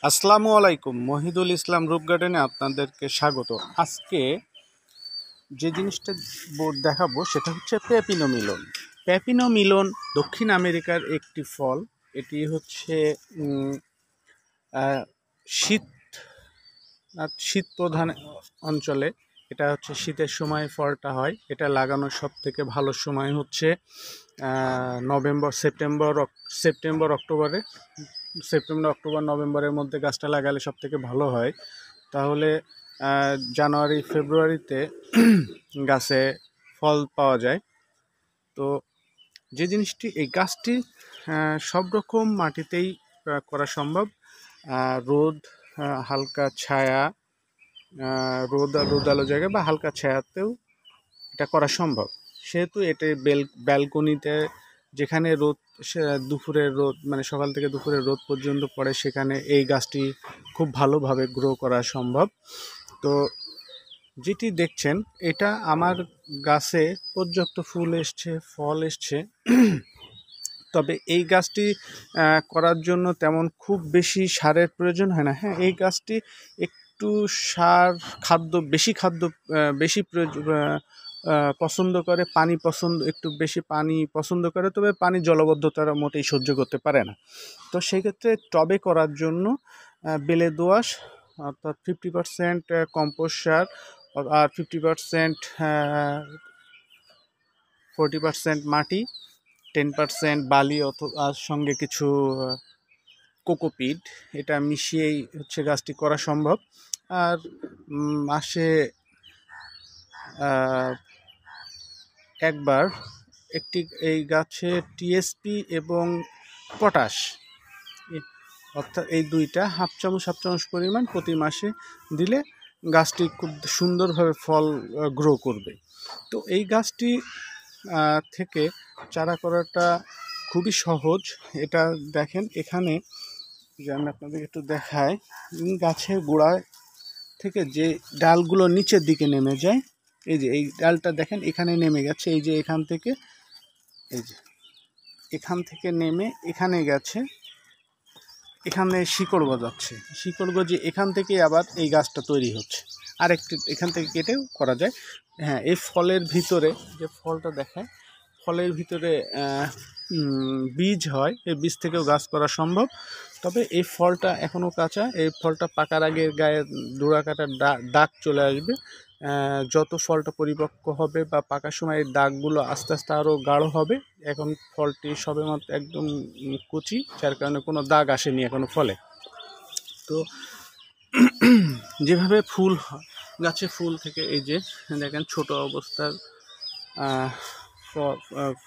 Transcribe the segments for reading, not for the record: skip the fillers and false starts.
আসসালামু আলাইকুম। মহিদুল ইসলাম রূপ গার্ডেনে আপনাদেরকে স্বাগত। আজকে যে জিনিসটা দেখাবো সেটা হচ্ছে পেপিনো মিলন। পেপিনো মিলন দক্ষিণ আমেরিকার একটি ফল। এটি হচ্ছে শীত শীত প্রধান অঞ্চলে এটা হচ্ছে শীতের সময় ফলটা হয়। এটা লাগানোর সব থেকে ভালো সময় হচ্ছে সেপ্টেম্বর অক্টোবর নভেম্বরের মধ্যে গাছটা লাগালে সব থেকে ভালো হয়। তাহলে জানুয়ারি ফেব্রুয়ারিতে গাছে ফল পাওয়া যায়। তো যে জিনিসটি এই গাছটি সব রকম মাটিতেই করা সম্ভব। রোদ, হালকা ছায়া, রোদালো জায়গা বা হালকা ছায়াতেও এটা করা সম্ভব। সেহেতু এটা ব্যালকনিতে যেখানে রোদ, দুপুরের রোদ মানে সকাল থেকে দুপুরের রোদ পর্যন্ত পড়ে, সেখানে এই গাছটি খুব ভালোভাবে গ্রো করা সম্ভব। তো যেটি দেখছেন এটা আমার গাছে পর্যাপ্ত ফুল এসছে, ফল এসছে। তবে এই গাছটি করার জন্য তেমন খুব বেশি সারের প্রয়োজন হয় না। হ্যাঁ, এই গাছটি একটু খাদ্য বেশি পছন্দ করে, একটু বেশি পানি পছন্দ করে, তবে পানি জলবদ্ধতারা মোটেই সহ্য করতে পারে না। তো সেক্ষেত্রে টবে করার জন্য বেলে দোআঁশ অর্থাৎ 50% কম্পোস্ট সার আর 40% মাটি, 10% বালি অথবা সঙ্গে কিছু কোকোপিট, এটা মিশিয়েই হচ্ছে গাছটি করা সম্ভব। আর মাসে একবার এই গাছে টিএসপি এবং পটাশ অর্থাৎ এই দুইটা হাফ চামচ পরিমাণ প্রতি মাসে দিলে গাছটি খুব সুন্দরভাবে ফল গ্রো করবে। তো এই গাছটি থেকে চারা করাটা খুবই সহজ। এটা দেখেন, এখানে যে আমি আপনাদের একটু দেখাই, গাছের গোড়ায় থেকে যে ডালগুলো নিচের দিকে নেমে যায়, এই যে এই ডালটা দেখেন এখানে নেমে গেছে, এই যে এখান থেকে নেমে এখানে গেছে, এখানে শিকড় গজাচ্ছে, শিকড় গজে এখান থেকে আবার এই গাছটা তৈরি হচ্ছে। আরেকটি এখান থেকে কেটেও করা যায়। হ্যাঁ, এই ফলের ভিতরে যে ফলটা দেখায়, ফলের ভিতরে বীজ হয়, এই বীজ থেকেও গাছ করা সম্ভব। তবে এই ফলটা এখনও কাঁচা, এই ফলটা পাকার আগে গায়ে ডোরা কাটার দাগ চলে আসবে। যত ফলটা পরিপক্ক হবে বা পাকার সময় এই দাগগুলো আস্তে আস্তে আরও গাঢ় হবে। এখন ফলটি সবেমাত্র একদম কচি, যার কারণে কোনো দাগ আসেনি এখনো ফলে। তো যেভাবে ফুল গাছে ফুল থেকে এই যে দেখেন ছোট অবস্থার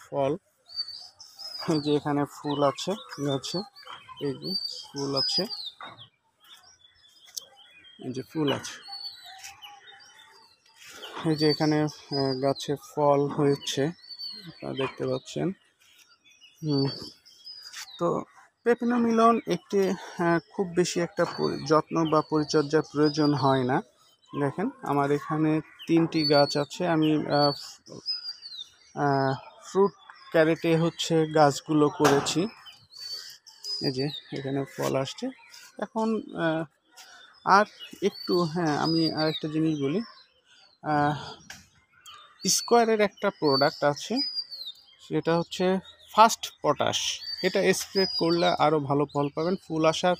ফল, এই যে এখানে ফুল আছে গাছে, এই যে ফুল আছে, এই যে ফুল আছে, এই যে এখানে গাছে ফল হয়েছে, আপনারা দেখতে পাচ্ছেন। তো পেপিনো মিলন একটি খুব বেশি একটা যত্ন বা পরিচর্যার প্রয়োজন হয় না। দেখেন আমার এখানে 3টি গাছ আছে। আমি ফ্রুট ক্যারেটে হচ্ছে গাছগুলো করেছি। এই যে এখানে ফল আসছে এখন। আর একটু আমি আরেকটা জিনিস বলি, স্কোয়ারের একটা প্রোডাক্ট আছে, সেটা হচ্ছে ফার্স্ট পটাশ। এটা স্প্রে করলে আরও ভালো ফল পাবেন। ফুল আসার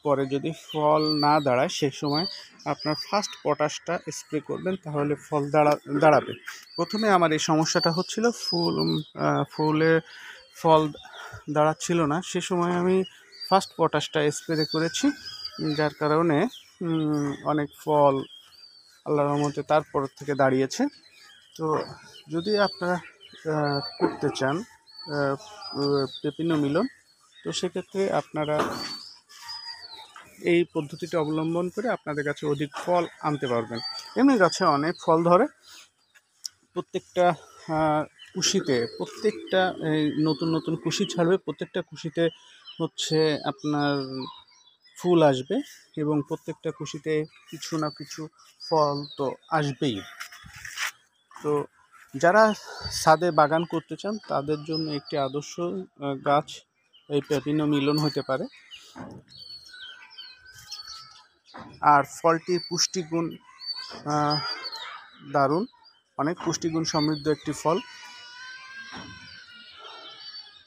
পরে যদি ফল না দাঁড়ায়, সে সময় আপনার ফার্স্ট পটাশটা স্প্রে করবেন, তাহলে ফল দাঁড়াবে। প্রথমে আমার এই সমস্যাটা হচ্ছিল, ফল দাঁড়াচ্ছিল না, সে সময় আমি ফার্স্ট পটাশটা স্প্রে করেছি, যার কারণে অনেক ফল আল্লাহর রহমতে তারপর থেকে দাঁড়িয়েছে। তো যদি আপনারা করতে চান পেপিনো মিলন, তো সেক্ষেত্রে আপনারা এই পদ্ধতিটা অবলম্বন করে আপনাদের কাছে অধিক ফল আনতে পারবেন। এমনি গাছে অনেক ফল ধরে, প্রত্যেকটা কুশিতে নতুন নতুন কুশি ছাড়বে, প্রত্যেকটা কুশিতে হচ্ছে আপনার ফুল আসবে, এবং প্রত্যেকটা কুশিতে কিছু না কিছু ফল তো আসবেই। তো যারা ছাদে বাগান করতে চান তাদের জন্য একটি আদর্শ গাছ এই পেপিনো মিলন হতে পারে। আর ফলটির পুষ্টিগুণ দারুণ, অনেক পুষ্টিগুণ সমৃদ্ধ একটি ফল।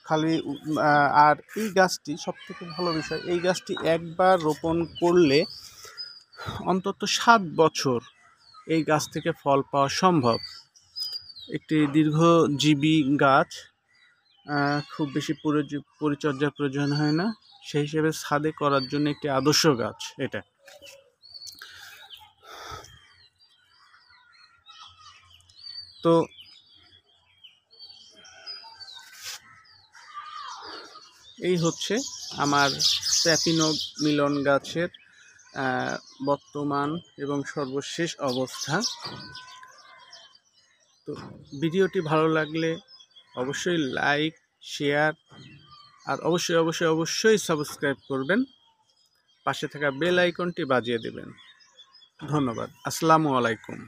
খালি আর এই গাছটি সবথেকে ভালো বিষয়, এই গাছটি একবার রোপণ করলে অন্তত 7 বছর এই গাছ থেকে ফল পাওয়া সম্ভব। একটি দীর্ঘজীবী গাছ, খুব বেশি পরিচর্যার প্রয়োজন হয় না, সেই হিসেবে ছাদে করার জন্য একটি আদর্শ গাছ এটা। তো এই হচ্ছে আমার প্যাপিনো মিলন গাছের বর্তমান এবং সর্বশেষ অবস্থা। তো ভিডিওটি ভালো লাগলে অবশ্যই লাইক, শেয়ার আর অবশ্যই অবশ্যই অবশ্যই সাবস্ক্রাইব করবেন, পাশে থাকা বেল আইকনটি বাজিয়ে দেবেন। ধন্যবাদ। আসসালামু আলাইকুম।